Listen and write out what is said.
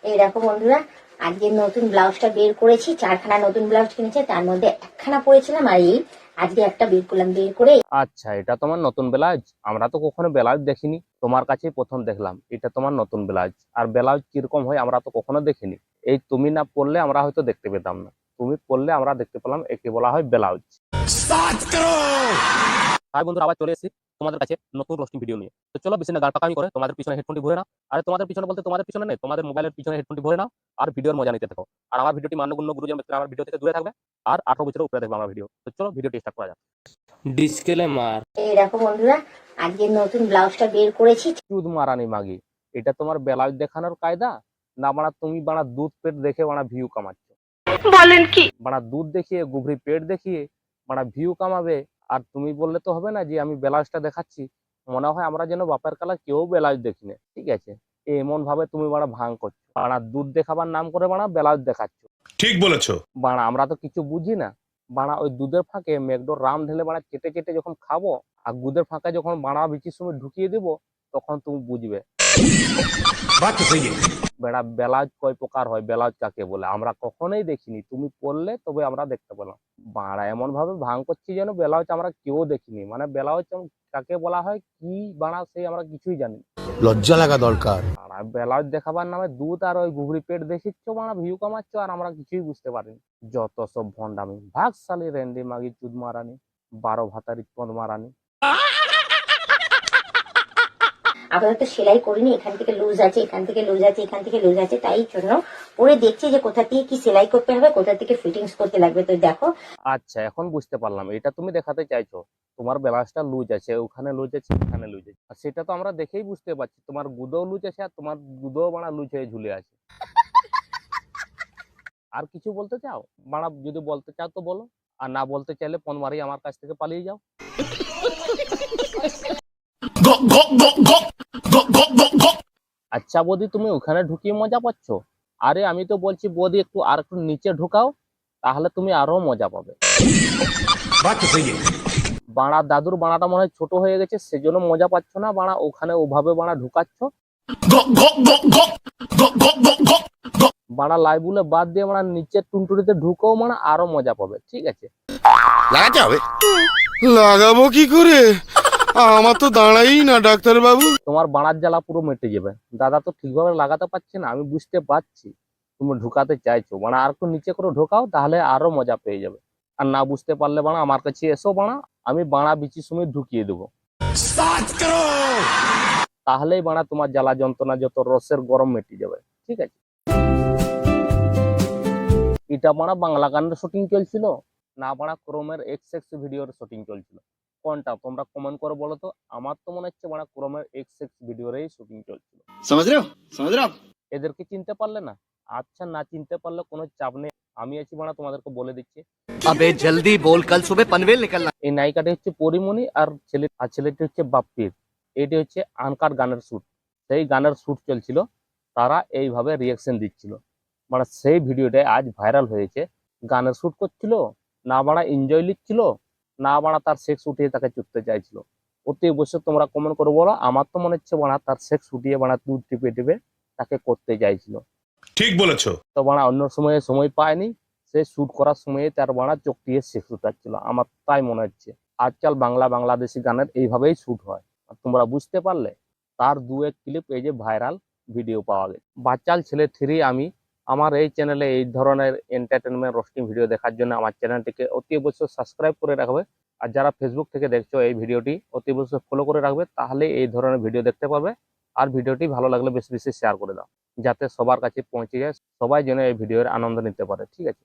এই দেখো বন্ধুরা, আজকে নতুন ব্লাউজটা বের করেছি। 4খানা নতুন ব্লাউজ কিনেছে, তার মধ্যে একখানা পরেছিলাম, আর এই আজকে একটা বের করলাম। বের করে আচ্ছা, এটা তোমার নতুন ব্লাউজ? আমরা তো কখনো ব্লাউজ দেখিনি, তোমার কাছেই প্রথম দেখলাম এটা তোমার নতুন ব্লাউজ। আর ব্লাউজ কিরকম হয় আমরা তো কখনো দেখিনি। এই তুমি না পরলে আমরা হয়তো দেখতে পেতাম না, তুমি পরলে আমরা দেখতে পেলাম। একে বলা হয় ব্লাউজ। হাই বন্ধুরা, আবার চলে এসেছি তোমাদের কাছে নতুন রোস্টিং ভিডিও নিয়ে। তো চলো বেশি না গান পাকামি করে তোমাদের পিছনে হেডফোনটি ভরে নাও। আর তোমাদের পিছনে বলতে তোমাদের পিছনে নেই, তোমাদের মোবাইলের পিছনে হেডফোনটি ভরে নাও আর ভিডিওর মজা নিতে থাকো। আর আমার ভিডিওটি মান্যগণ্য গুরুজন ব্যক্তিরা আমার ভিডিও থেকে দূরে থাকবে, আর 18 বছরের উপরে দেখবে আমার ভিডিও। তো চলো ভিডিওটি স্টার্ট করা যাক। ডিসক্লেমার। এই দেখো বন্ধুরা, আজকে নতুন ব্লাউজটা বের করেছি। চুদ মারানি মাগি, এটা তোমার ব্লাউজ দেখানোর কায়দা? না বাড়া, তুমি বাড়া দুধ পেট দেখে বাড়া ভিউ কামাচ্ছ। বলেন কি? বাড়া দুধ দেখিয়ে গুভরি পেট দেখিয়ে বাড়া ভিউ কামাবে। আর তুমি বললে তো হবে না যে আমি ব্লাউজটা দেখাচ্ছি। মনে হয় আমরা যেন বাপের কালা কেউ ব্লাউজ দেখি না, ঠিক আছে? এমন ভাবে তুমি বাড়া ভাঙ করছো, বাড়া দুধ দেখাবার নাম করে বাড়া ব্লাউজ দেখাচ্ছ। ঠিক বলেছো। বাড়া আমরা তো কিছু বুঝি না। বাড়া ওই দুধের ফাঁকে মেঘডোর রাম ঢেলে বাড়া কেটে কেটে যখন খাবো, আর দুধের ফাঁকে যখন বাড়া বিচির সময় ঢুকিয়ে দিব, তখন তুমি বুঝবে বেড়া ব্লাউজ কয় প্রকার হয়, ব্লাউজ কাকে বলে আমরা কখনোই দেখিনি। তুমি পরলে তবে আমরা দেখতে পেলাম। বাড়া এমন ভাবে ভাঙ করছি যেন ব্লাউজ আমরা কেউ দেখিনি। মানে ব্লাউজ কাকে বলা হয় কি বাড়া সেই আমরা কিছুই জানি না। লজ্জা লাগা দরকার। বাড়া ব্লাউজ দেখাবার নামে দুধ আর ওই গুগরি পেট দেখিচ্ছ, বাড়া ভিউ কামাচ্ছ, আর আমরা কিছুই বুঝতে পারিনি। যত সব ভন্ডামি, ভাগশালী রেন্ডি মাগি চুদ মারানি, 12 ভাতারি পদ মারানি। আপাতত সেলাই করিনি, এখান থেকে লুজ আছে, এখান থেকে লুজ আছে, এখান থেকে লুজ আছে, তাই জন্য পরে দেখছি যে কোথা থেকে কি সেলাই করতে হবে, কোথা থেকে ফিটিংস করতে লাগবে। তো দেখো, আচ্ছা এখন বুঝতে পারলাম, এটা তুমি দেখাতে চাইছো তোমার ব্লাউজটা লুজ আছে, ওখানে লুজ আছে, এখানে লুজ আছে। আর সেটা তো আমরা দেখেই বুঝতে পারছি, তোমার গুদও লুজ আছে আর তোমার গুদও বাড়া লুজ হয়ে ঝুলে আছে। আর কিছু বলতে চাও বাড়া? যদি বলতে চাও তো বলো, আর না বলতে চাইলে পন মারি আমার কাছ থেকে পালিয়ে যাও। আচ্ছা বৌদি, তুমি ওখানে ঢুকিয়ে মজা পাচ্ছ? আরে আমি তো বলছি বৌদি একটু আর একটু নিচে ঢুকাও, তাহলে তুমি আরো মজা পাবে। বাড়া দাদুর বাড়াটা মনে হয় ছোট হয়ে গেছে, সেজন্য মজা পাচ্ছ না। বাড়া ওখানে ওভাবে বাড়া ঢুকাচ্ছ। বাড়া লাইবুলে বাদ দিয়ে বাড়া নিচের টুনটুনিতে ঢুকেও মানে আরো মজা পাবে, ঠিক আছে? লাগাতে হবে। লাগাবো কি করে? আমার তো দাঁড়াই না ডাক্তার বাবু। তোমার বাড়ার জ্বালা পুরো মিটে যাবে। দাদা তো ঠিকভাবে লাগাতে পারছে না, আমি বুঝতে পারছি। তুমি ঢুকাতে চাইছো, বাড়া আর একটু নিচে করে ঢোকাও, তাহলে আরো মজা পেয়ে যাবে। আর না বুঝতে পারলে বাড়া আমার কাছে এসো, বাড়া আমি বাড়া বিচির সময় ঢুকিয়ে দেবো। তাহলেই বাড়া তোমার জ্বালা যন্ত্রণা যত রসের গরম মিটে যাবে, ঠিক আছে? এটা বাড়া বাংলা গানের শুটিং চলছিল না বাড়া ক্রোমের এক্স ভিডিওর শুটিং চলছিল? কোনটা তোমরা কমেন্ট করে বলো তো। আমার তো মনে হচ্ছে বাড়া ক্রোমের এক্স ভিডিওরই শুটিং চলছিল। समझ रहे हो এদেরকে চিনতে পারলে না? আচ্ছা না চিনতে পারলে কোনো চাপ নেই, আমি আছি বাড়া তোমাদেরকে বলে দিচ্ছি। अबे जल्दी बोल, कल सुबह पनवेल निकलना। এই নায়িকাটি হচ্ছে পরিমণি, আর ছেলেটি হচ্ছে বাপ্পির। এটি হচ্ছে আনকার গানের শুট। সেই গানের শুট চলছিল, তারা এইভাবে রিয়াকশন দিচ্ছিল। মানে সেই ভিডিওটাই আজ ভাইরাল হয়েছে। গানের শুট করছিল না বাড়া এনজয় লিখছিল, না বাড়া তার সেক্স উঠিয়ে তাকে চুপতে চাইছিল। অতি অবশ্যই তোমরা কমেন্ট করে বলো। আমার তো মনে হচ্ছে বাড়া তার সেক্স উঠিয়ে বাড়া দুধ টিপে টিপে তাকে করতে চাইছিল। ঠিক বলেছো। তো বাড়া অন্য সময়ে সময় পায়নি, সে শুট করার সময়ে তার বাড়া চোখ দিয়ে সেক্স উঠাচ্ছিল, আমার তাই মনে হচ্ছে। আজকাল বাংলাদেশি গানের এইভাবেই শুট হয়। আর তোমরা বুঝতে পারলে? তার দু এক ক্লিপ এই যে ভাইরাল ভিডিও পাওয়া গেছে। বাচ্চাল ছেলে থ্রি আমি আমার এই চ্যানেলে এই ধরনের এন্টারটেনমেন্ট রোস্টিং ভিডিও দেখার জন্য আমার চ্যানেলটিকে অতি অবশ্যই সাবস্ক্রাইব করে রাখবে। আর যারা ফেসবুক থেকে দেখছো এই ভিডিওটি অতি অবশ্যই ফলো করে রাখবে, তাহলে এই ধরনের ভিডিও দেখতে পাবে। আর ভিডিওটি ভালো লাগলে বেশি বেশি শেয়ার করে দাও, যাতে সবার কাছে পৌঁছে যায়, সবাই যেন এই ভিডিওর আনন্দ নিতে পারে, ঠিক আছে?